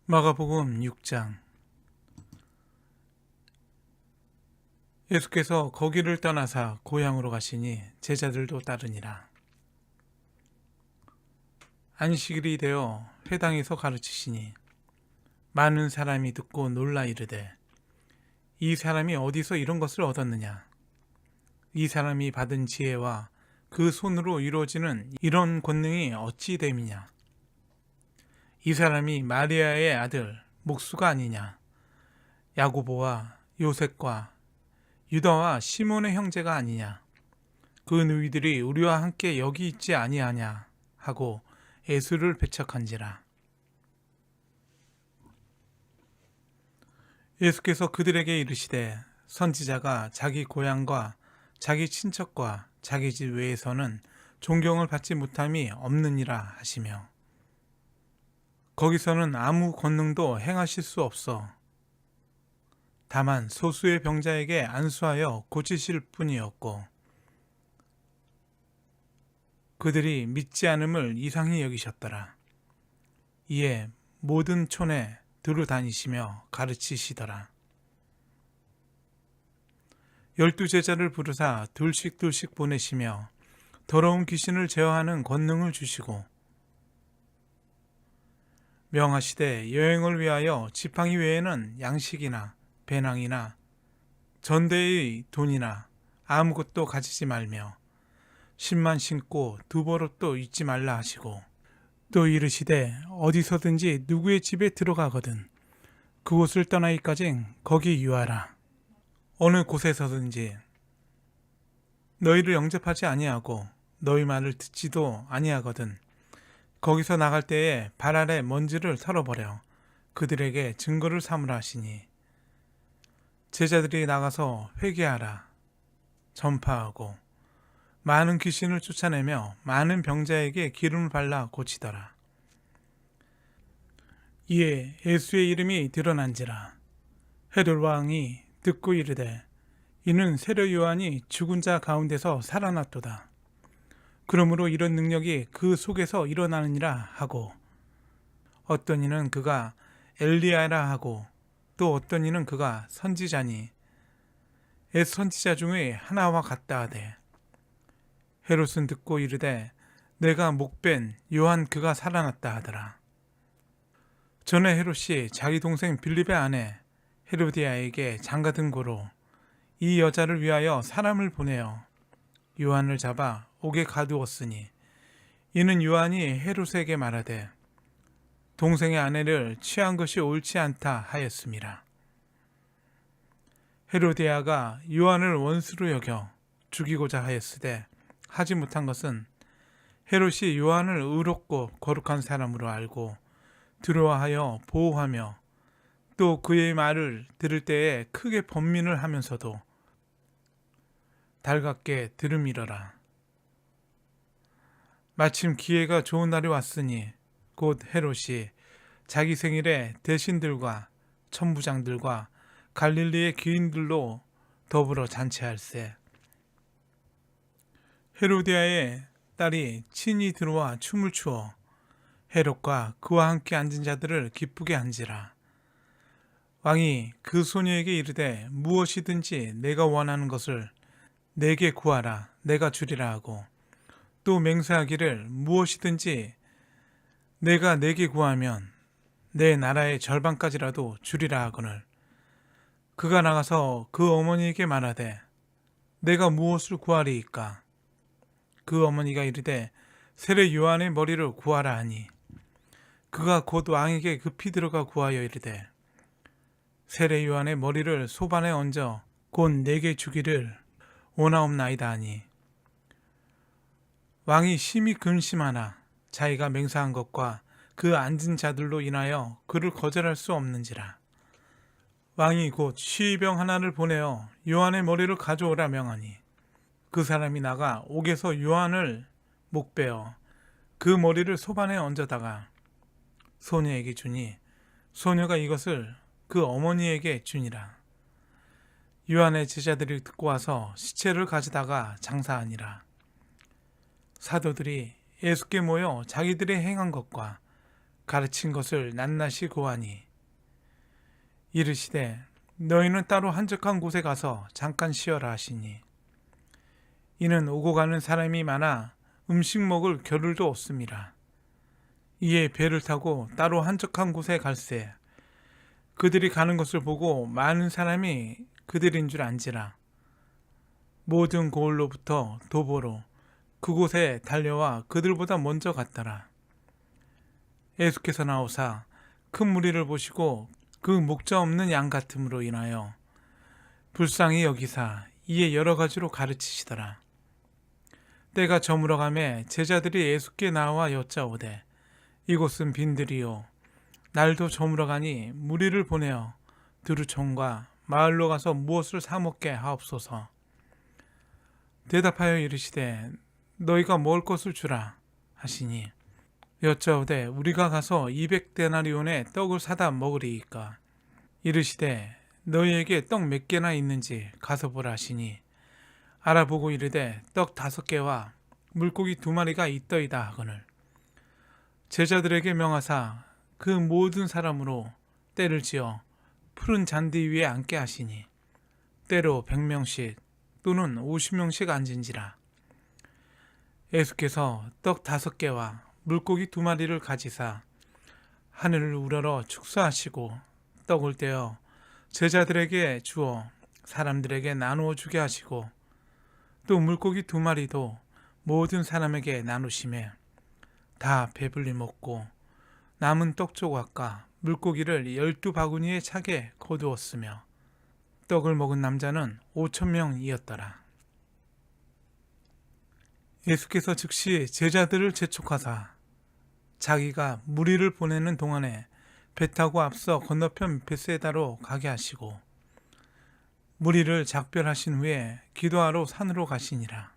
마가복음 6장. 예수께서 거기를 떠나사 고향으로 가시니 제자들도 따르니라. 안식일이 되어 회당에서 가르치시니 많은 사람이 듣고 놀라 이르되, 이 사람이 어디서 이런 것을 얻었느냐? 이 사람이 받은 지혜와 그 손으로 이루어지는 이런 권능이 어찌 됨이냐? 이 사람이 마리아의 아들 목수가 아니냐? 야고보와 요셉과 유다와 시몬의 형제가 아니냐? 그 누이들이 우리와 함께 여기 있지 아니하냐? 하고 예수를 배척한지라. 예수께서 그들에게 이르시되, 선지자가 자기 고향과 자기 친척과 자기 집 외에서는 존경을 받지 못함이 없느니라 하시며, 거기서는 아무 권능도 행하실 수 없어 다만 소수의 병자에게 안수하여 고치실 뿐이었고, 그들이 믿지 않음을 이상히 여기셨더라. 이에 모든 촌에 두루 다니시며 가르치시더라. 12 제자를 부르사 둘씩 보내시며 더러운 귀신을 제어하는 권능을 주시고, 명하시되 여행을 위하여 지팡이 외에는 양식이나 배낭이나 전대의 돈이나 아무것도 가지지 말며 신만 신고 두 버릇도 잊지 말라 하시고, 또 이르시되 어디서든지 누구의 집에 들어가거든 그곳을 떠나기까진 거기 유하라. 어느 곳에서든지 너희를 영접하지 아니하고 너희 말을 듣지도 아니하거든 거기서 나갈 때에 발 아래 먼지를 털어버려 그들에게 증거를 삼으라 하시니, 제자들이 나가서 회개하라 전파하고 많은 귀신을 쫓아내며 많은 병자에게 기름을 발라 고치더라. 이에 예수의 이름이 드러난지라. 헤롯 왕이 듣고 이르되, 이는 세례 요한이 죽은 자 가운데서 살아났도다. 그러므로 이런 능력이 그 속에서 일어나느니라 하고, 어떤 이는 그가 엘리야라 하고, 또 어떤 이는 그가 선지자니 옛 선지자 중의 하나와 같다 하되, 헤롯은 듣고 이르되, 내가 목벤 요한 그가 살아났다 하더라. 전에 헤롯이 자기 동생 빌립의 아내 헤로디아에게 장가든 고로 이 여자를 위하여 사람을 보내어 요한을 잡아 옥에 가두었으니, 이는 요한이 헤롯에게 말하되 동생의 아내를 취한 것이 옳지 않다 하였음이라. 헤로디아가 요한을 원수로 여겨 죽이고자 하였으되 하지 못한 것은, 헤롯이 요한을 의롭고 거룩한 사람으로 알고 두려워하여 보호하며 또 그의 말을 들을 때에 크게 번민을 하면서도 달갑게 들음이러라. 마침 기회가 좋은 날이 왔으니 곧 헤롯이 자기 생일에 대신들과 천부장들과 갈릴리의 귀인들로 더불어 잔치할세. 헤로디아의 딸이 친히 들어와 춤을 추어 헤롯과 그와 함께 앉은 자들을 기쁘게 한지라. 왕이 그 소녀에게 이르되, 무엇이든지 내가 원하는 것을 내게 구하라 내가 주리라 하고, 또 맹세하기를 무엇이든지 내가 내게 구하면 내 나라의 절반까지라도 주리라 하거늘, 그가 나가서 그 어머니에게 말하되, 내가 무엇을 구하리이까? 그 어머니가 이르되, 세례 요한의 머리를 구하라 하니, 그가 곧 왕에게 급히 들어가 구하여 이르되, 세례 요한의 머리를 소반에 얹어 곧 내게 주기를 원하옵나이다 하니, 왕이 심히 근심하나 자기가 맹세한 것과 그 앉은 자들로 인하여 그를 거절할 수 없는지라. 왕이 곧 시병 하나를 보내어 요한의 머리를 가져오라 명하니, 그 사람이 나가 옥에서 요한을 목베어 그 머리를 소반에 얹어다가 소녀에게 주니, 소녀가 이것을 그 어머니에게 주니라. 요한의 제자들이 듣고 와서 시체를 가져다가 장사하니라. 사도들이 예수께 모여 자기들이 행한 것과 가르친 것을 낱낱이 고하니 이르시되 너희는 따로 한적한 곳에 가서 잠깐 쉬어라 하시니 이는 오고 가는 사람이 많아 음식 먹을 겨를도 없습니다. 이에 배를 타고 따로 한적한 곳에 갈새 그들이 가는 것을 보고 많은 사람이 그들인 줄 안지라. 모든 고을로부터 도보로 그곳에 달려와 그들보다 먼저 갔더라. 예수께서 나오사 큰 무리를 보시고 그 목자 없는 양 같음으로 인하여 불쌍히 여기사 이에 여러 가지로 가르치시더라. 때가 저물어가매 제자들이 예수께 나와 여짜오되 이곳은 빈들이요 날도 저물어가니 무리를 보내어 두루촌과 마을로 가서 무엇을 사 먹게 하옵소서. 대답하여 이르시되 너희가 먹을 것을 주라 하시니 여짜오되 우리가 가서 200데나리온의 떡을 사다 먹으리이까. 이르시되 너희에게 떡 몇 개나 있는지 가서 보라 하시니 알아보고 이르되 떡 5개와 물고기 2마리가 있더이다 하거늘 제자들에게 명하사 그 모든 사람으로 때를 지어 푸른 잔디 위에 앉게 하시니 때로 100명씩 또는 50명씩 앉은지라. 예수께서 떡 5개와 물고기 2마리를 가지사 하늘을 우러러 축사하시고 떡을 떼어 제자들에게 주어 사람들에게 나누어 주게 하시고 또 물고기 2마리도 모든 사람에게 나누시매 다 배불리 먹고 남은 떡 조각과 물고기를 12바구니에 차게 거두었으며 떡을 먹은 남자는 5,000명이었더라. 예수께서 즉시 제자들을 재촉하사 자기가 무리를 보내는 동안에 배 타고 앞서 건너편 벳세다로 가게 하시고 무리를 작별하신 후에 기도하러 산으로 가시니라.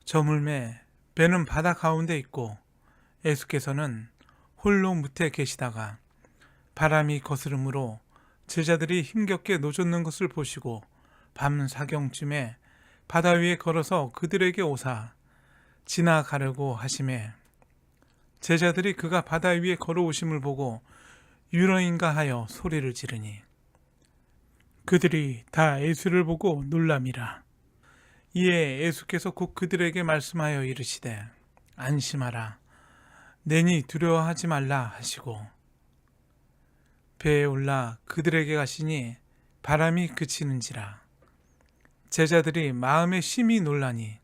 저물매 배는 바다 가운데 있고 예수께서는 홀로 무태 계시다가 바람이 거스름으로 제자들이 힘겹게 노젓는 것을 보시고 밤 사경쯤에 바다 위에 걸어서 그들에게 오사 지나가려고 하시매 제자들이 그가 바다 위에 걸어오심을 보고 유령인가 하여 소리를 지르니 그들이 다 예수를 보고 놀람이라. 이에 예수께서 곧 그들에게 말씀하여 이르시되 안심하라 내니 두려워하지 말라 하시고 배에 올라 그들에게 가시니 바람이 그치는지라. 제자들이 마음에 심히 놀라니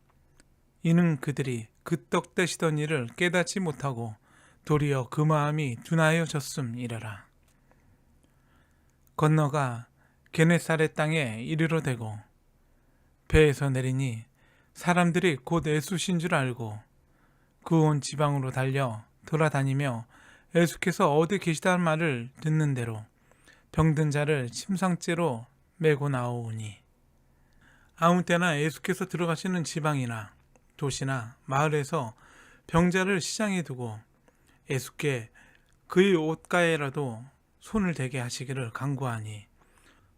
이는 그들이 그 떡 떼시던 일을 깨닫지 못하고 도리어 그 마음이 둔하여졌음이라라. 건너가 게네사렛 땅에 이르러 대고 배에서 내리니 사람들이 곧 예수신 줄 알고 그 온 지방으로 달려 돌아다니며 예수께서 어디 계시다는 말을 듣는 대로 병든 자를 침상째로 메고 나오니 아무 때나 예수께서 들어가시는 지방이나 도시나 마을에서 병자를 시장에 두고 예수께 그의 옷가에라도 손을 대게 하시기를 간구하니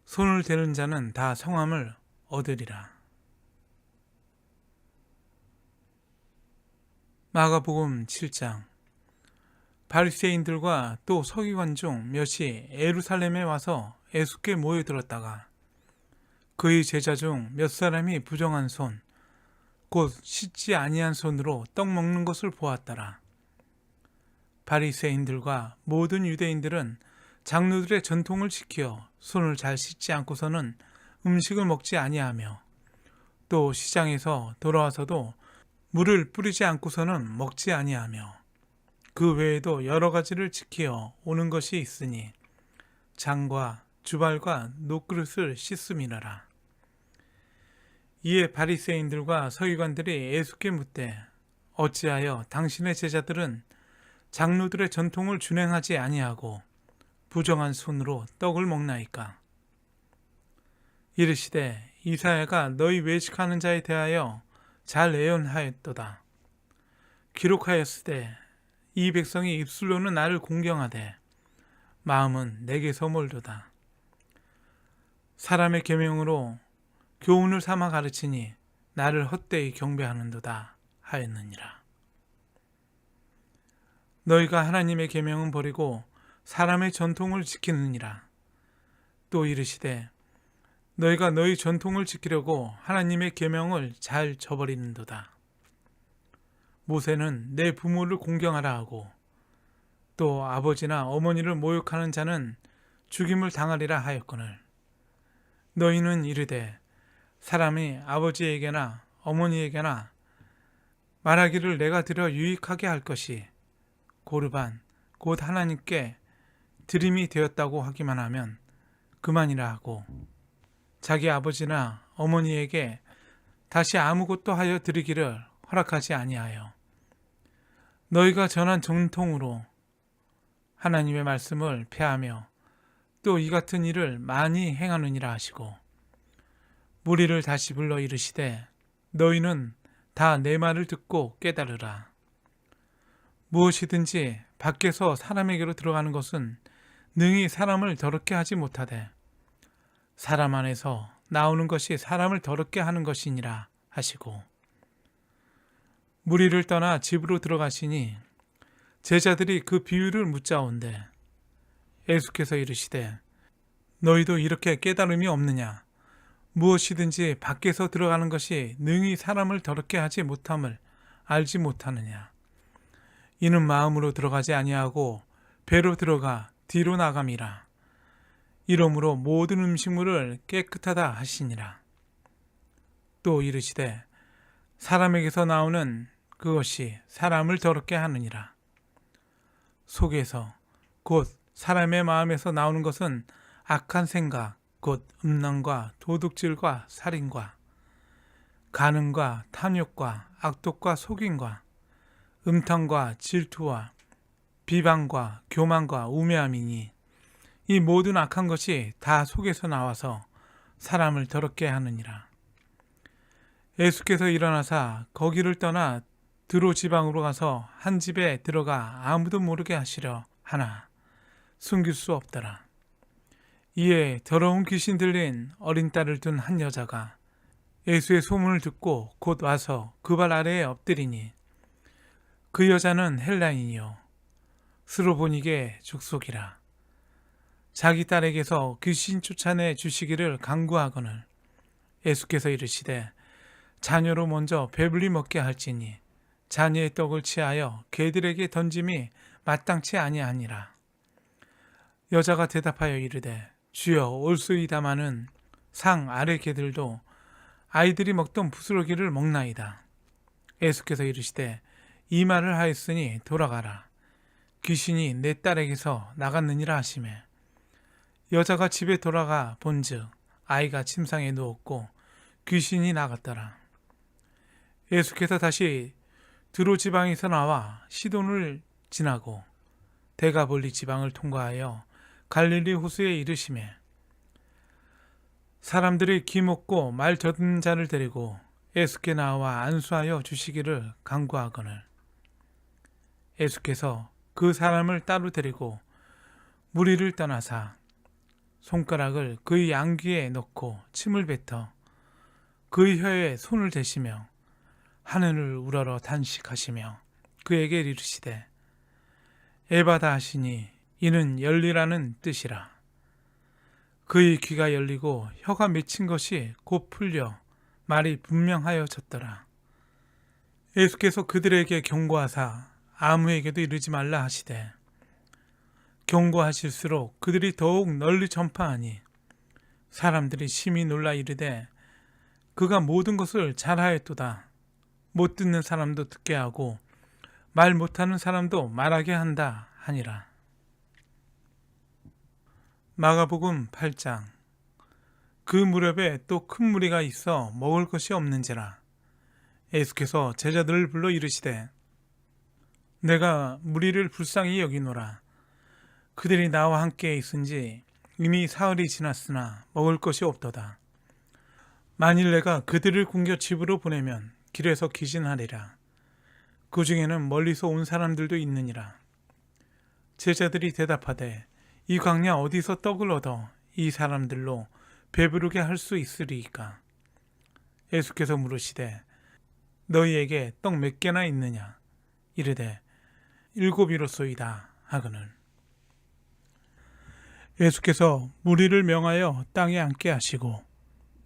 손을 대는 자는 다 성함을 얻으리라. 마가복음 7장. 바리새인들과 또 서기관 중 몇이 예루살렘에 와서 예수께 모여들었다가 그의 제자 중 몇 사람이 부정한 손, 곧 씻지 아니한 손으로 떡 먹는 것을 보았더라. 바리새인들과 모든 유대인들은 장로들의 전통을 지켜 손을 잘 씻지 않고서는 음식을 먹지 아니하며 또 시장에서 돌아와서도 물을 뿌리지 않고서는 먹지 아니하며 그 외에도 여러 가지를 지키어 오는 것이 있으니 장과 주발과 녹그릇을 씻음이라라. 이에 바리새인들과 서기관들이 예수께 묻되 어찌하여 당신의 제자들은 장로들의 전통을 준행하지 아니하고 부정한 손으로 떡을 먹나이까? 이르시되 이사야가 너희 외식하는 자에 대하여 잘 예언하였도다. 기록하였으되 이 백성이 입술로는 나를 공경하되 마음은 내게서 멀도다. 사람의 계명으로 교훈을 삼아 가르치니 나를 헛되이 경배하는도다 하였느니라. 너희가 하나님의 계명은 버리고 사람의 전통을 지키느니라. 또 이르시되 너희가 너희 전통을 지키려고 하나님의 계명을 잘 저버리는도다. 모세는 내 부모를 공경하라 하고 또 아버지나 어머니를 모욕하는 자는 죽임을 당하리라 하였거늘 너희는 이르되 사람이 아버지에게나 어머니에게나 말하기를 내가 드려 유익하게 할 것이 고르반 곧 하나님께 드림이 되었다고 하기만 하면 그만이라 하고 자기 아버지나 어머니에게 다시 아무것도 하여 드리기를 허락하지 아니하여 너희가 전한 전통으로 하나님의 말씀을 폐하며 또 이 같은 일을 많이 행하느니라 하시고 무리를 다시 불러 이르시되 너희는 다 내 말을 듣고 깨달으라. 무엇이든지 밖에서 사람에게로 들어가는 것은 능히 사람을 더럽게 하지 못하되 사람 안에서 나오는 것이 사람을 더럽게 하는 것이니라 하시고 무리를 떠나 집으로 들어가시니 제자들이 그 비유를 묻자온대 예수께서 이르시되 너희도 이렇게 깨달음이 없느냐 무엇이든지 밖에서 들어가는 것이 능히 사람을 더럽게 하지 못함을 알지 못하느냐 이는 마음으로 들어가지 아니하고 배로 들어가 뒤로 나감이라 이러므로 모든 음식물을 깨끗하다 하시니라. 또 이르시되 사람에게서 나오는 그것이 사람을 더럽게 하느니라. 속에서 곧 사람의 마음에서 나오는 것은 악한 생각 곧 음란과 도둑질과 살인과 간음과 탐욕과 악독과 속임과 음탕과 질투와 비방과 교만과 우매함이니 이 모든 악한 것이 다 속에서 나와서 사람을 더럽게 하느니라. 예수께서 일어나사 거기를 떠나 드로 지방으로 가서 한 집에 들어가 아무도 모르게 하시려 하나 숨길 수 없더라. 이에 더러운 귀신 들린 어린 딸을 둔 한 여자가 예수의 소문을 듣고 곧 와서 그 발 아래에 엎드리니 그 여자는 헬라인이요 스로보니게 족속이라. 자기 딸에게서 귀신 쫓아내 주시기를 간구하거늘 예수께서 이르시되 자녀로 먼저 배불리 먹게 할지니 자녀의 떡을 취하여 개들에게 던짐이 마땅치 아니하니라. 여자가 대답하여 이르되 주여 올소이다마는 상 아래 개들도 아이들이 먹던 부스러기를 먹나이다. 예수께서 이르시되 이 말을 하였으니 돌아가라. 귀신이 내 딸에게서 나갔느니라 하시매 여자가 집에 돌아가 본즉 아이가 침상에 누웠고 귀신이 나갔더라. 예수께서 다시 드로 지방에서 나와 시돈을 지나고 데가볼리 지방을 통과하여 갈릴리 호수에 이르시매 사람들이 기먹고 말 젖은 자를 데리고 예수께 나와 안수하여 주시기를 간구하거늘 예수께서 그 사람을 따로 데리고 무리를 떠나사 손가락을 그의 양귀에 넣고 침을 뱉어 그의 혀에 손을 대시며 하늘을 우러러 단식하시며 그에게 이르시되 에바다 하시니 이는 열리라는 뜻이라. 그의 귀가 열리고 혀가 맺힌 것이 곧 풀려 말이 분명하여졌더라. 예수께서 그들에게 경고하사 아무에게도 이르지 말라 하시되 경고하실수록 그들이 더욱 널리 전파하니 사람들이 심히 놀라 이르되 그가 모든 것을 잘하였도다. 못 듣는 사람도 듣게 하고 말 못하는 사람도 말하게 한다 하니라. 마가복음 8장. 그 무렵에 또 큰 무리가 있어 먹을 것이 없는지라 예수께서 제자들을 불러 이르시되 내가 무리를 불쌍히 여기노라. 그들이 나와 함께 있은지 이미 사흘이 지났으나 먹을 것이 없도다. 만일 내가 그들을 굶겨 집으로 보내면 길에서 기진하리라. 그 중에는 멀리서 온 사람들도 있느니라. 제자들이 대답하되 이 광야 어디서 떡을 얻어 이 사람들로 배부르게 할 수 있으리이까? 예수께서 물으시되 너희에게 떡 몇 개나 있느냐? 이르되 일곱이로소이다 하거늘. 예수께서 무리를 명하여 땅에 앉게 하시고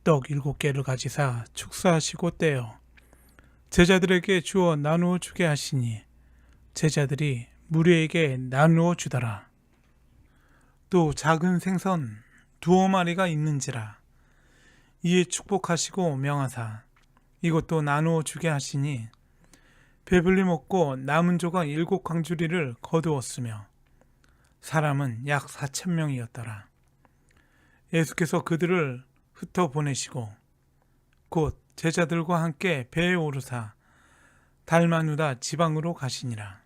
떡 7개를 가지사 축사하시고 떼어 제자들에게 주어 나누어 주게 하시니 제자들이 무리에게 나누어 주더라. 또 작은 생선 2마리가 있는지라. 이에 축복하시고 명하사 이것도 나누어 주게 하시니 배불리 먹고 남은 조각 7광주리를 거두었으며 사람은 약 4,000명이었더라. 예수께서 그들을 흩어 보내시고 곧 제자들과 함께 배에 오르사 달마누다 지방으로 가시니라.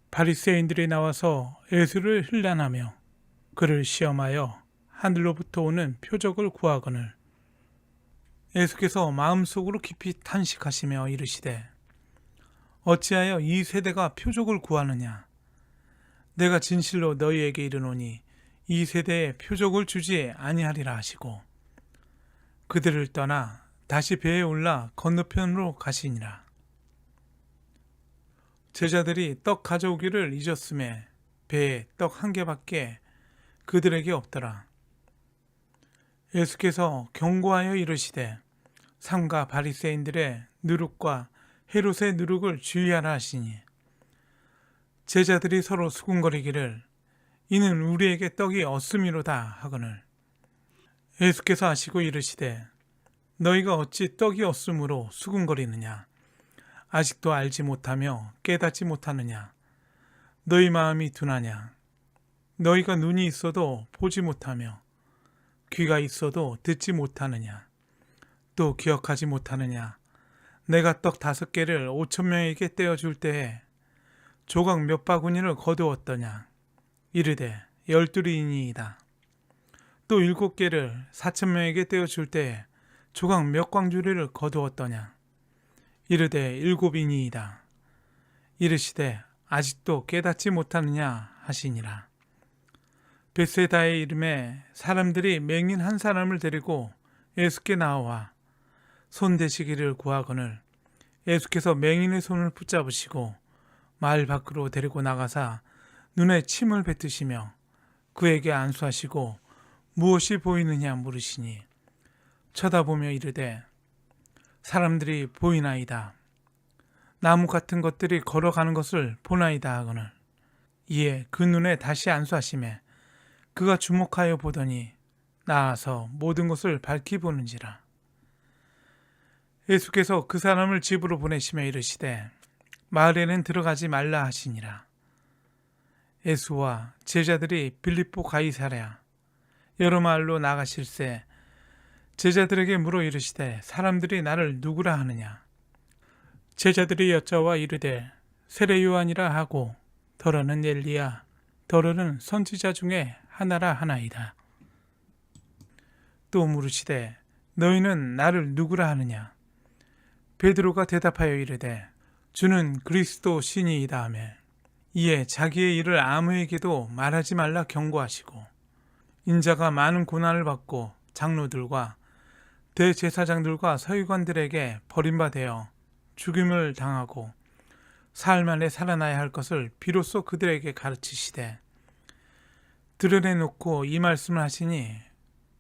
바리새인들이 나와서 예수를 힐난하며 그를 시험하여 하늘로부터 오는 표적을 구하거늘 예수께서 마음속으로 깊이 탄식하시며 이르시되 어찌하여 이 세대가 표적을 구하느냐. 내가 진실로 너희에게 이르노니 이 세대에 표적을 주지 아니하리라 하시고 그들을 떠나 다시 배에 올라 건너편으로 가시니라. 제자들이 떡 가져오기를 잊었음에 배에 떡 1개밖에 그들에게 없더라. 예수께서 경고하여 이르시되 삼가 바리새인들의 누룩과 헤롯의 누룩을 주의하라 하시니 제자들이 서로 수군거리기를 이는 우리에게 떡이 없음이로다 하거늘 예수께서 하시고 이르시되 너희가 어찌 떡이 없음으로 수군거리느냐. 아직도 알지 못하며 깨닫지 못하느냐. 너희 마음이 둔하냐. 너희가 눈이 있어도 보지 못하며 귀가 있어도 듣지 못하느냐. 또 기억하지 못하느냐. 내가 떡 5개를 5,000명에게 떼어줄 때에 조각 몇 바구니를 거두었더냐. 이르되 12이니이다. 또 7개를 4,000명에게 떼어줄 때에 조각 몇 광주리를 거두었더냐. 이르되 7이니이다. 이르시되 아직도 깨닫지 못하느냐 하시니라. 벳세다의 이름에 사람들이 맹인 한 사람을 데리고 예수께 나와 손 대시기를 구하거늘 예수께서 맹인의 손을 붙잡으시고 마을 밖으로 데리고 나가사 눈에 침을 뱉으시며 그에게 안수하시고 무엇이 보이느냐 물으시니 쳐다보며 이르되 사람들이 보이나이다. 나무 같은 것들이 걸어가는 것을 보나이다 하거늘 이에 그 눈에 다시 안수하시매 그가 주목하여 보더니 나아서 모든 것을 밝히 보는지라. 예수께서 그 사람을 집으로 보내시며 이르시되 마을에는 들어가지 말라 하시니라. 예수와 제자들이 빌립보 가이사랴 여러 마을로 나가실새 제자들에게 물어 이르시되 사람들이 나를 누구라 하느냐. 제자들이 여짜와 이르되 세례 요한이라 하고 더러는 엘리야 더러는 선지자 중에 하나라 하나이다. 또 물으시되 너희는 나를 누구라 하느냐. 베드로가 대답하여 이르되 주는 그리스도 신이이다 하며 이에 자기의 일을 아무에게도 말하지 말라 경고하시고 인자가 많은 고난을 받고 장로들과 대제사장들과 서기관들에게 버림받아 죽임을 당하고 사흘 만에 살아나야 할 것을 비로소 그들에게 가르치시되 드러내놓고 이 말씀을 하시니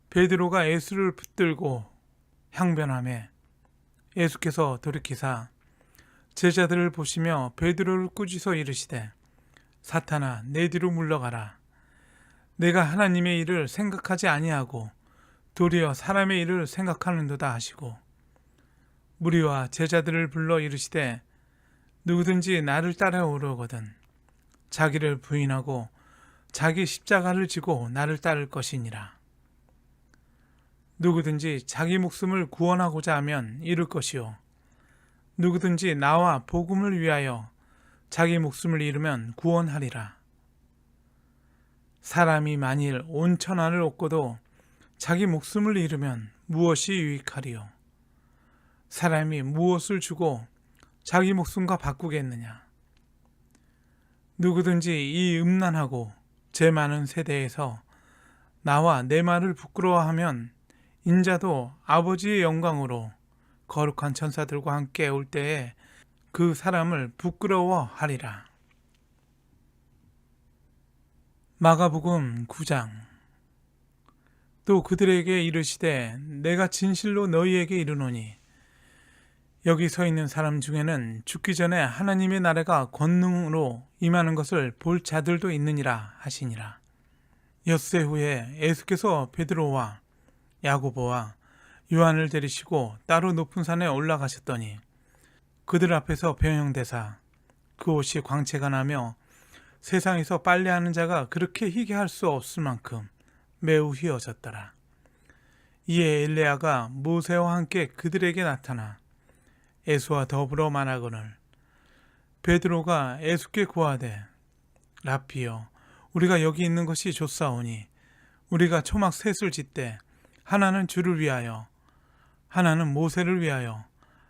베드로가 예수를 붙들고 향변하매 예수께서 돌이키사 제자들을 보시며 베드로를 꾸짖어 이르시되 사탄아 내 뒤로 물러가라. 내가 하나님의 일을 생각하지 아니하고 도리어 사람의 일을 생각하는도다 하시고 무리와 제자들을 불러 이르시되 누구든지 나를 따라오려거든 자기를 부인하고 자기 십자가를 지고 나를 따를 것이니라. 누구든지 자기 목숨을 구원하고자 하면 잃을 것이요 누구든지 나와 복음을 위하여 자기 목숨을 잃으면 구원하리라. 사람이 만일 온 천하를 얻고도 자기 목숨을 잃으면 무엇이 유익하리요. 사람이 무엇을 주고 자기 목숨과 바꾸겠느냐. 누구든지 이 음란하고 죄 많은 세대에서 나와 내 말을 부끄러워하면 인자도 아버지의 영광으로 거룩한 천사들과 함께 올 때에 그 사람을 부끄러워하리라. 마가복음 9장. 또 그들에게 이르시되 내가 진실로 너희에게 이르노니 여기 서 있는 사람 중에는 죽기 전에 하나님의 나라가 권능으로 임하는 것을 볼 자들도 있느니라 하시니라. 엿새 후에 예수께서 베드로와 야고보와 요한을 데리시고 따로 높은 산에 올라가셨더니 그들 앞에서 변형되사 그 옷이 광채가 나며 세상에서 빨래하는 자가 그렇게 희게 할 수 없을 만큼 매우 휘어졌더라. 이에 엘레야가 모세와 함께 그들에게 나타나 예수와 더불어 말하거늘 베드로가 예수께 구하되 라피여 우리가 여기 있는 것이 좋사오니 우리가 초막 셋을 짓되 하나는 주를 위하여 하나는 모세를 위하여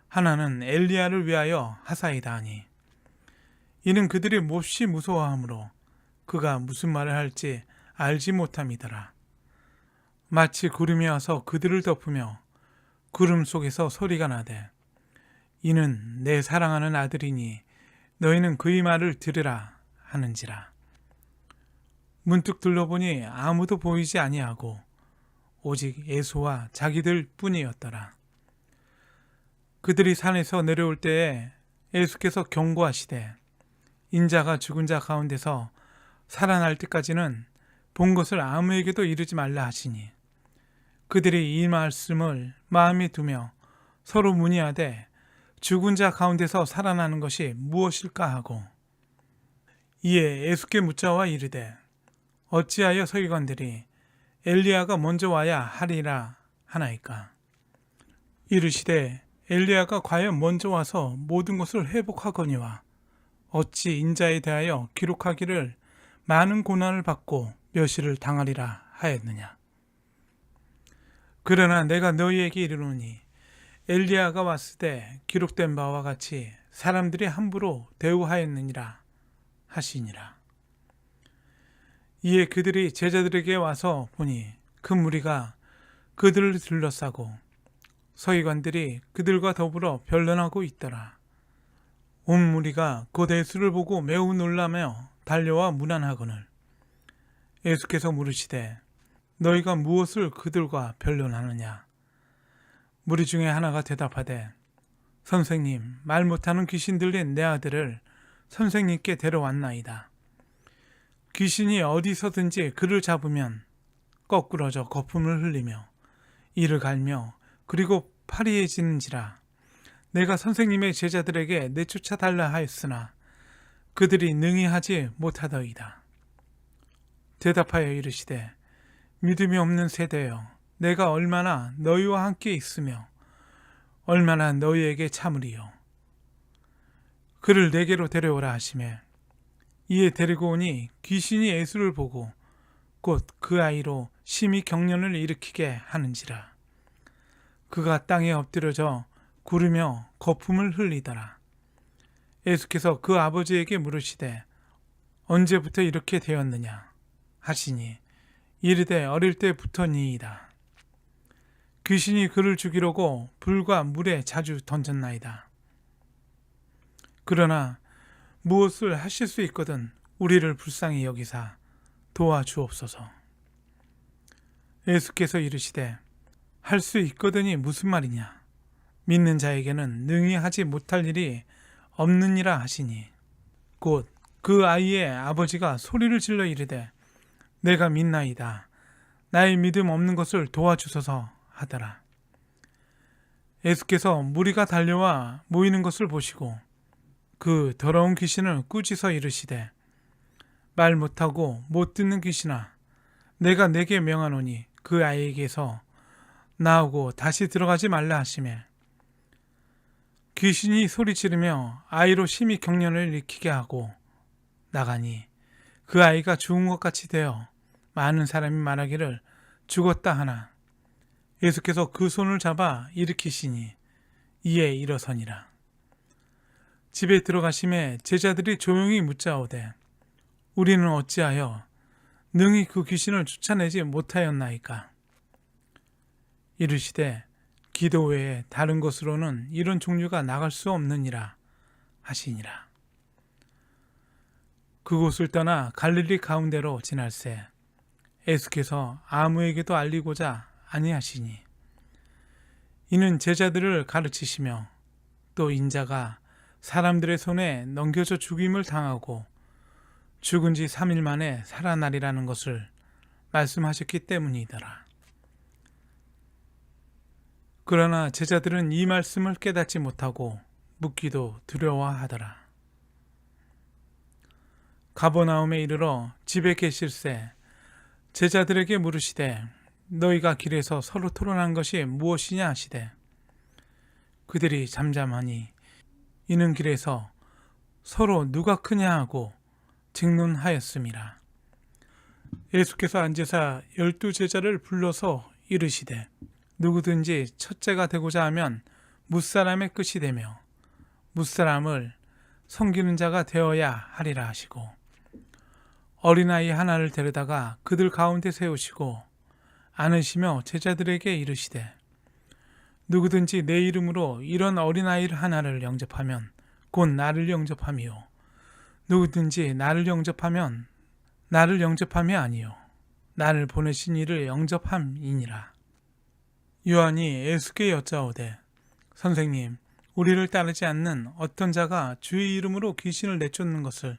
하나는 엘리야를 위하여 하사이다 하니 이는 그들이 몹시 무서워하므로 그가 무슨 말을 할지 알지 못함이더라. 마치 구름이 와서 그들을 덮으며 구름 속에서 소리가 나되 이는 내 사랑하는 아들이니 너희는 그의 말을 들으라 하는지라. 문득 둘러보니 아무도 보이지 아니하고 오직 예수와 자기들 뿐이었더라. 그들이 산에서 내려올 때에 예수께서 경고하시되 인자가 죽은 자 가운데서 살아날 때까지는 본 것을 아무에게도 이르지 말라 하시니 그들이 이 말씀을 마음에 두며 서로 문의하되 죽은 자 가운데서 살아나는 것이 무엇일까 하고 이에 예수께 묻자와 이르되 어찌하여 서기관들이 엘리야가 먼저 와야 하리라 하나이까. 이르시되 엘리야가 과연 먼저 와서 모든 것을 회복하거니와 어찌 인자에 대하여 기록하기를 많은 고난을 받고 멸시를 당하리라 하였느냐. 그러나 내가 너희에게 이르노니 엘리야가 왔을 때 기록된 바와 같이 사람들이 함부로 대우하였느니라 하시니라. 이에 그들이 제자들에게 와서 보니 그 무리가 그들을 둘러싸고 서기관들이 그들과 더불어 변론하고 있더라. 온 무리가 곧 예수를 보고 매우 놀라며 달려와 문안하거늘 예수께서 물으시되 너희가 무엇을 그들과 변론하느냐. 무리 중에 하나가 대답하되 선생님 말 못하는 귀신 들린 내 아들을 선생님께 데려왔나이다. 귀신이 어디서든지 그를 잡으면 거꾸러져 거품을 흘리며 이를 갈며 그리고 파리해지는지라. 내가 선생님의 제자들에게 내쫓아 달라 하였으나 그들이 능히 하지 못하더이다. 대답하여 이르시되 믿음이 없는 세대여 내가 얼마나 너희와 함께 있으며 얼마나 너희에게 참으리요. 그를 내게로 데려오라 하시매 이에 데리고 오니 귀신이 예수를 보고 곧 그 아이로 심히 경련을 일으키게 하는지라. 그가 땅에 엎드려져 구르며 거품을 흘리더라. 예수께서 그 아버지에게 물으시되 언제부터 이렇게 되었느냐 하시니 이르되 어릴 때부터니이다. 귀신이 그를 죽이려고 불과 물에 자주 던졌나이다. 그러나 무엇을 하실 수 있거든 우리를 불쌍히 여기사 도와주옵소서. 예수께서 이르시되 할 수 있거든이 무슨 말이냐. 믿는 자에게는 능히 하지 못할 일이 없느니라 하시니 곧 그 아이의 아버지가 소리를 질러 이르되 내가 믿나이다. 나의 믿음 없는 것을 도와주소서 하더라. 예수께서 무리가 달려와 모이는 것을 보시고 그 더러운 귀신을 꾸짖어 이르시되 말 못하고 못 듣는 귀신아 내가 내게 명하노니 그 아이에게서 나오고 다시 들어가지 말라 하시매 귀신이 소리 지르며 아이로 심히 경련을 일으키게 하고 나가니 그 아이가 죽은 것 같이 되어 많은 사람이 말하기를 죽었다 하나 예수께서 그 손을 잡아 일으키시니 이에 일어서니라. 집에 들어가심에 제자들이 조용히 묻자오되 우리는 어찌하여 능히 그 귀신을 쫓아내지 못하였나이까. 이르시되 기도 외에 다른 것으로는 이런 종류가 나갈 수 없느니라 하시니라. 그곳을 떠나 갈릴리 가운데로 지날새 예수께서 아무에게도 알리고자 아니하시니 이는 제자들을 가르치시며 또 인자가 사람들의 손에 넘겨져 죽임을 당하고 죽은 지 3일 만에 살아나리라는 것을 말씀하셨기 때문이더라. 그러나 제자들은 이 말씀을 깨닫지 못하고 묻기도 두려워하더라. 가버나움에 이르러 집에 계실새 제자들에게 물으시되 너희가 길에서 서로 토론한 것이 무엇이냐 하시되 그들이 잠잠하니 이는 길에서 서로 누가 크냐 하고 직론하였음이라. 예수께서 앉으사 12제자를 불러서 이르시되 누구든지 첫째가 되고자 하면 뭇사람의 끝이 되며 뭇사람을 섬기는 자가 되어야 하리라 하시고 어린아이 하나를 데려다가 그들 가운데 세우시고 안으시며 제자들에게 이르시되 누구든지 내 이름으로 이런 어린아이 하나를 영접하면 곧 나를 영접함이요 누구든지 나를 영접하면 나를 영접함이 아니요 나를 보내신 이를 영접함이니라. 요한이 예수께 여짜오되 선생님 우리를 따르지 않는 어떤 자가 주의 이름으로 귀신을 내쫓는 것을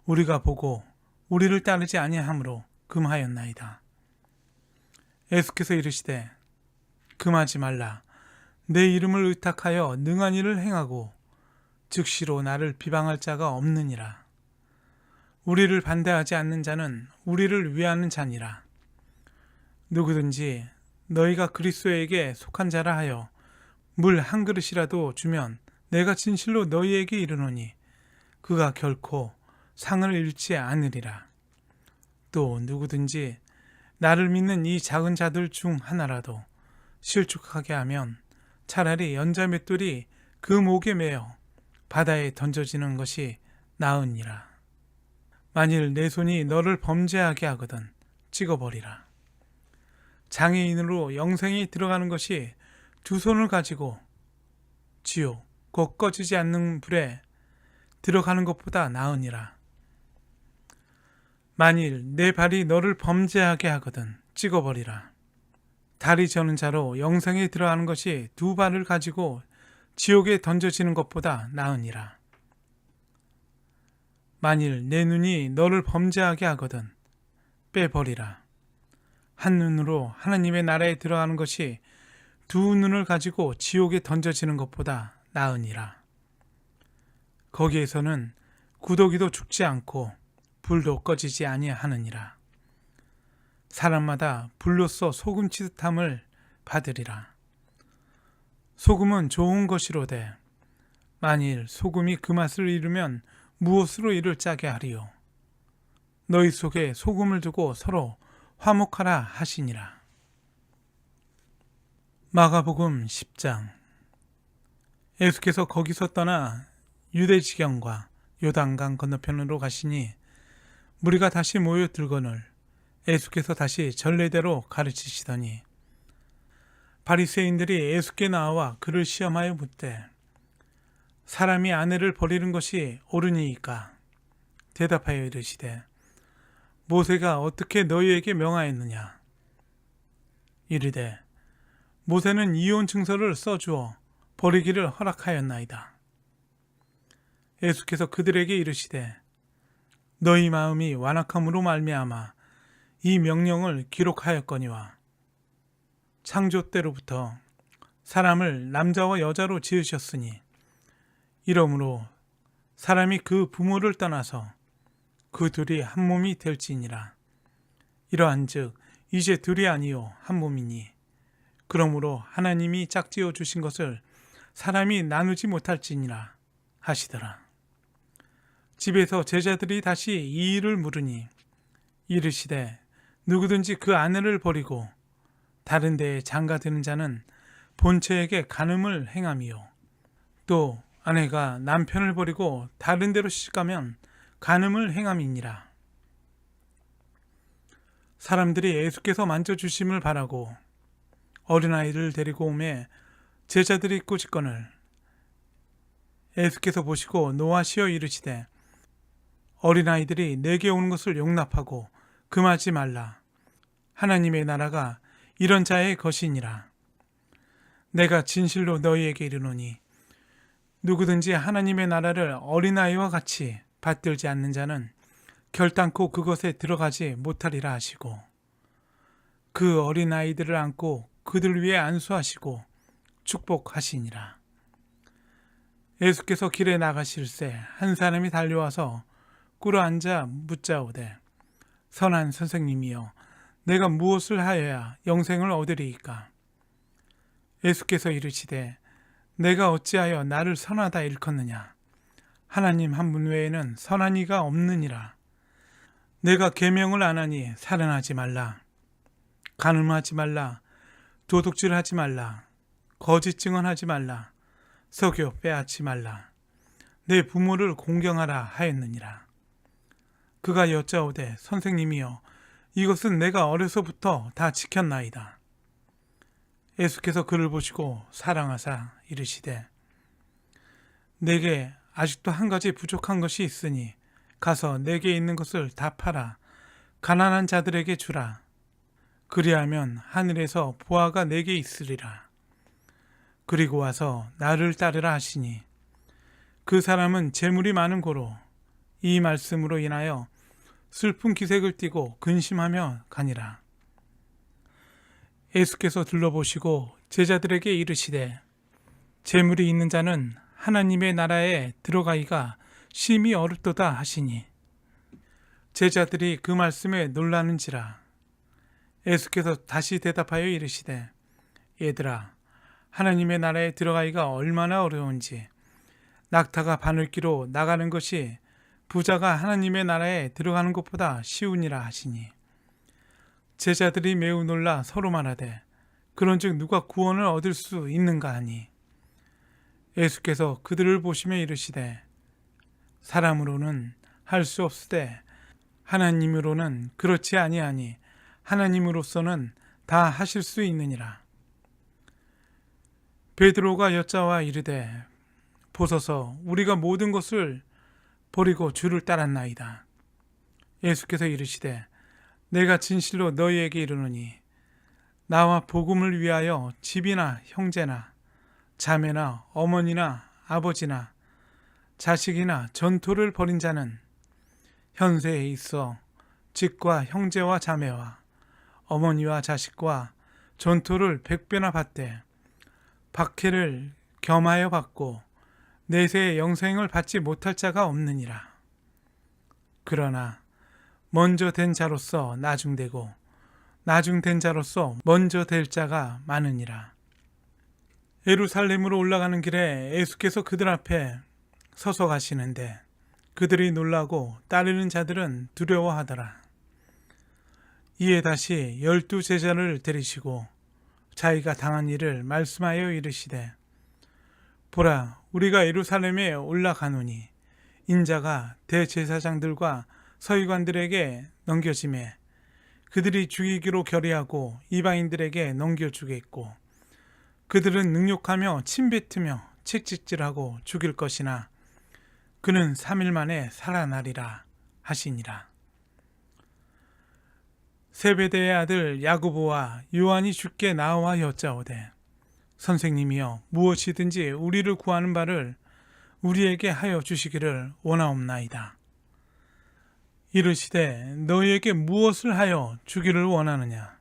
우리가 보고 우리를 따르지 아니하므로 금하였나이다. 예수께서 이르시되 금하지 말라. 내 이름을 의탁하여 능한 일을 행하고 즉시로 나를 비방할 자가 없느니라. 우리를 반대하지 않는 자는 우리를 위하는 자니라. 누구든지 너희가 그리스도에게 속한 자라 하여 물 한 그릇이라도 주면 내가 진실로 너희에게 이르노니 그가 결코 상을 잃지 않으리라. 또 누구든지 나를 믿는 이 작은 자들 중 하나라도 실족하게 하면 차라리 연자 맷돌이 그 목에 매어 바다에 던져지는 것이 나으니라. 만일 내 손이 너를 범죄하게 하거든 찍어버리라. 장애인으로 영생이 들어가는 것이 두 손을 가지고 지옥 곧 꺼지지 않는 불에 들어가는 것보다 나으니라. 만일 내 발이 너를 범죄하게 하거든 찍어버리라. 다리 저는 자로 영생에 들어가는 것이 두 발을 가지고 지옥에 던져지는 것보다 나으니라. 만일 내 눈이 너를 범죄하게 하거든 빼버리라. 한 눈으로 하나님의 나라에 들어가는 것이 두 눈을 가지고 지옥에 던져지는 것보다 나으니라. 거기에서는 구더기도 죽지 않고 불도 꺼지지 아니하느니라. 사람마다 불로써 소금 치듯함을 받으리라. 소금은 좋은 것이로되 만일 소금이 그 맛을 잃으면 무엇으로 이를 짜게 하리요. 너희 속에 소금을 두고 서로 화목하라 하시니라. 마가복음 10장. 예수께서 거기서 떠나 유대 지경과 요단강 건너편으로 가시니 무리가 다시 모여들거늘 예수께서 다시 전례대로 가르치시더니 바리새인들이 예수께 나와 그를 시험하여 묻되 사람이 아내를 버리는 것이 옳으니이까? 대답하여 이르시되 모세가 어떻게 너희에게 명하였느냐? 이르되 모세는 이혼 증서를 써주어 버리기를 허락하였나이다. 예수께서 그들에게 이르시되 너희 마음이 완악함으로 말미암아 이 명령을 기록하였거니와 창조 때로부터 사람을 남자와 여자로 지으셨으니 이러므로 사람이 그 부모를 떠나서 그 둘이 한 몸이 될지니라. 이러한즉 이제 둘이 아니요 한 몸이니 그러므로 하나님이 짝지어 주신 것을 사람이 나누지 못할지니라 하시더라. 집에서 제자들이 다시 이 일을 물으니 이르시되 누구든지 그 아내를 버리고 다른 데에 장가드는 자는 본처에게 간음을 행함이요 또 아내가 남편을 버리고 다른 데로 시집가면 간음을 행함이니라. 사람들이 예수께서 만져주심을 바라고 어린아이를 데리고 오매 제자들이 꾸짖거늘 예수께서 보시고 노하시어 이르시되 어린아이들이 내게 오는 것을 용납하고 금하지 말라. 하나님의 나라가 이런 자의 것이니라. 내가 진실로 너희에게 이르노니 누구든지 하나님의 나라를 어린아이와 같이 받들지 않는 자는 결단코 그것에 들어가지 못하리라 하시고 그 어린아이들을 안고 그들 위에 안수하시고 축복하시니라. 예수께서 길에 나가실새 한 사람이 달려와서 꿇어앉아 묻자오되 선한 선생님이여 내가 무엇을 하여야 영생을 얻으리이까? 예수께서 이르시되 내가 어찌하여 나를 선하다 일컫느냐? 하나님 한 분 외에는 선한 이가 없느니라. 내가 계명을 안 하니 살인하지 말라, 간음하지 말라, 도둑질하지 말라, 거짓 증언하지 말라, 석유 빼앗지 말라, 내 부모를 공경하라 하였느니라. 그가 여짜오되 선생님이여 이것은 내가 어려서부터 다 지켰나이다. 예수께서 그를 보시고 사랑하사 이르시되 내게 아직도 한 가지 부족한 것이 있으니 가서 내게 있는 것을 다 팔아 가난한 자들에게 주라. 그리하면 하늘에서 보화가 내게 있으리라. 그리고 와서 나를 따르라 하시니 그 사람은 재물이 많은 고로 이 말씀으로 인하여 슬픈 기색을 띠고 근심하며 가니라. 예수께서 둘러보시고 제자들에게 이르시되 재물이 있는 자는 하나님의 나라에 들어가기가 심히 어렵도다 하시니 제자들이 그 말씀에 놀라는지라. 예수께서 다시 대답하여 이르시되 얘들아 하나님의 나라에 들어가기가 얼마나 어려운지 낙타가 바늘기로 나가는 것이 부자가 하나님의 나라에 들어가는 것보다 쉬우니라 하시니 제자들이 매우 놀라 서로 말하되 그런즉 누가 구원을 얻을 수 있는가 하니 예수께서 그들을 보시며 이르시되 사람으로는 할 수 없으되 하나님으로는 그렇지 아니하니 하나님으로서는 다 하실 수 있느니라. 베드로가 여짜와 이르되 보소서 우리가 모든 것을 버리고 주를 따랐나이다. 예수께서 이르시되 내가 진실로 너희에게 이르노니 나와 복음을 위하여 집이나 형제나 자매나 어머니나 아버지나 자식이나 전토를 벌인 자는 현세에 있어 집과 형제와 자매와 어머니와 자식과 전토를 100배나 받되 박해를 겸하여 받고 내세의 영생을 받지 못할 자가 없느니라. 그러나 먼저 된 자로서 나중되고 나중된 자로서 먼저 될 자가 많으니라. 예루살렘으로 올라가는 길에 예수께서 그들 앞에 서서 가시는데 그들이 놀라고 따르는 자들은 두려워하더라. 이에 다시 12 제자를 데리시고 자기가 당한 일을 말씀하여 이르시되 보라 우리가 예루살렘에 올라가노니 인자가 대제사장들과 서기관들에게 넘겨지매 그들이 죽이기로 결의하고 이방인들에게 넘겨주겠고 그들은 능욕하며 침뱉으며 채찍질하고 죽일 것이나 그는 3일 만에 살아나리라 하시니라. 세베대의 아들 야고보와 요한이 주께 나와 여짜오되 선생님이여 무엇이든지 우리를 구하는 바를 우리에게 하여 주시기를 원하옵나이다. 이르시되 너희에게 무엇을 하여 주기를 원하느냐?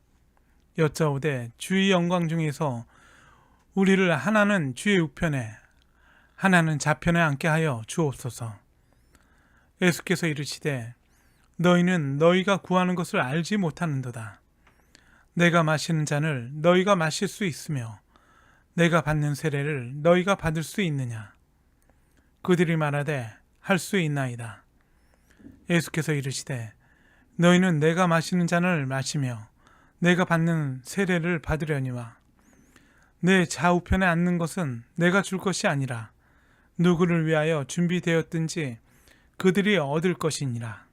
여짜오되 주의 영광 중에서 우리를 하나는 주의 우편에 하나는 좌편에 앉게 하여 주옵소서. 예수께서 이르시되 너희는 너희가 구하는 것을 알지 못하는도다. 내가 마시는 잔을 너희가 마실 수 있으며 내가 받는 세례를 너희가 받을 수 있느냐? 그들이 말하되 할 수 있나이다. 예수께서 이르시되 너희는 내가 마시는 잔을 마시며 내가 받는 세례를 받으려니와 내 좌우편에 앉는 것은 내가 줄 것이 아니라 누구를 위하여 준비되었든지 그들이 얻을 것이니라.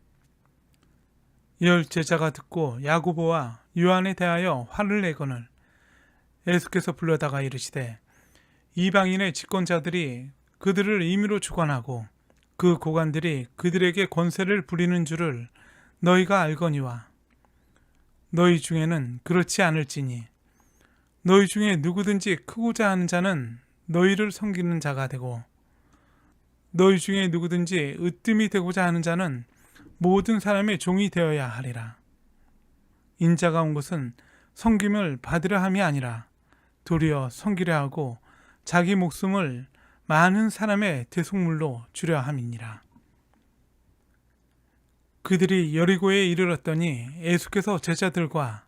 10 제자가 듣고 야고보와 요한에 대하여 화를 내거늘 예수께서 불러다가 이르시되 이방인의 집권자들이 그들을 임의로 주관하고 그 고관들이 그들에게 권세를 부리는 줄을 너희가 알거니와 너희 중에는 그렇지 않을지니 너희 중에 누구든지 크고자 하는 자는 너희를 섬기는 자가 되고 너희 중에 누구든지 으뜸이 되고자 하는 자는 모든 사람의 종이 되어야 하리라. 인자가 온 것은 섬김을 받으려 함이 아니라 도리어 섬기려 하고 자기 목숨을 많은 사람의 대속물로 주려 함이니라. 그들이 여리고에 이르렀더니 예수께서 제자들과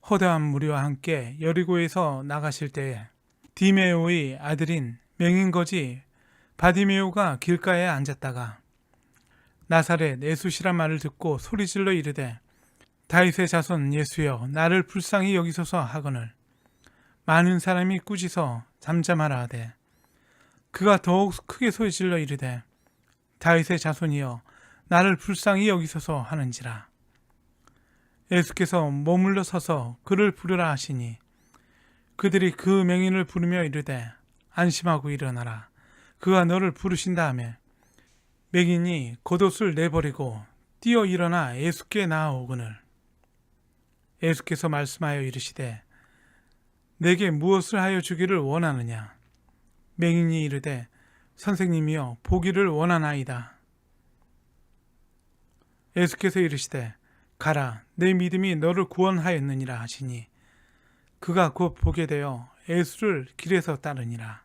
허다한 무리와 함께 여리고에서 나가실 때에 디메오의 아들인 맹인거지 바디메오가 길가에 앉았다가 나사렛 예수시란 말을 듣고 소리질러 이르되 다윗의 자손 예수여 나를 불쌍히 여기소서 하거늘 많은 사람이 꾸짖어 잠잠하라 하되 그가 더욱 크게 소리질러 이르되 다윗의 자손이여 나를 불쌍히 여기소서 하는지라. 예수께서 머물러 서서 그를 부르라 하시니 그들이 그 맹인을 부르며 이르되 안심하고 일어나라 그가 너를 부르신다 하며 맹인이 겉옷을 내버리고 뛰어 일어나 예수께 나아오거늘 예수께서 말씀하여 이르시되 내게 무엇을 하여 주기를 원하느냐. 맹인이 이르되 선생님이여 보기를 원하나이다. 예수께서 이르시되 가라 내 믿음이 너를 구원하였느니라 하시니 그가 곧 보게 되어 예수를 길에서 따르니라.